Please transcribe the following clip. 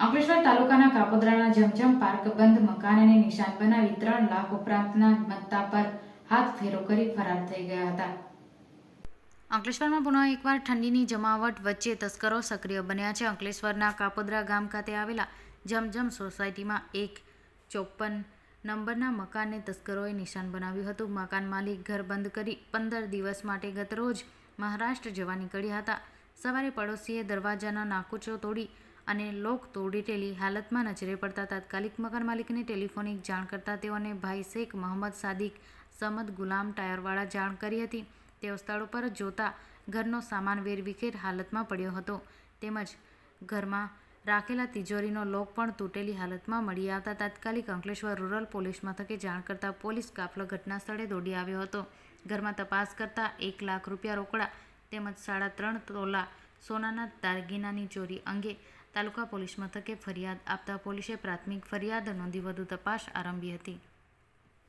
અંકલેશ્વર તાલુકાના કાપોદ્રાના જમજમ પાર્ક બંધ મકાનને નિશાન બનાવી 3 લાખ ઉપરાંતના મત્તા પર હાથ ફેરો કરી ફરાર થઈ ગયા હતા. અંકલેશ્વરમાં પુનઃ એકવાર ઠંડીની જમાવટ વચ્ચે તસ્કરો સક્રિય બન્યા છે. અંકલેશ્વરના કાપોદ્રા ગામ ખાતે આવેલા જમજમ સોસાયટીમાં 154 નંબરના મકાનને તસ્કરોએ નિશાન બનાવ્યું હતું. મકાન માલિક ઘર બંધ કરી 15 દિવસ માટે ગતરોજ મહારાષ્ટ્ર જવા નીકળ્યા હતા. સવારે પડોશીએ દરવાજાના નાકુચો તોડી અને લોક તોડેલી હાલતમાં નજરે પડતા તાત્કાલિક મકાન માલિકને ટેલિફોનિક જાણ કરતા તેઓને ભાઈ શેખ મોહમ્મદ સાદિક સમદ ગુલામ ટાયરવાળા જાણ કરી હતી. તેઓ સ્થળ ઉપર જોતા ઘરનો સામાન વેરવિખેર હાલતમાં પડ્યો હતો તેમજ ઘરમાં રાખેલા તિજોરીનો લોક પણ તૂટેલી હાલતમાં મળી આવતા તાત્કાલિક અંકલેશ્વર રૂરલ પોલીસ મથકે જાણ કરતા પોલીસ કાફલો ઘટના સ્થળે દોડી આવ્યો હતો. ઘરમાં તપાસ કરતા 1 લાખ રૂપિયા રોકડા તેમજ 3.5 તોલા સોનાના દાગીનાની ચોરી અંગે તાલુકા પોલીસ મથકે ફરિયાદ આપતા પોલીસે પ્રાથમિક ફરિયાદ નોંધી વધુ તપાસ આરંભી હતી.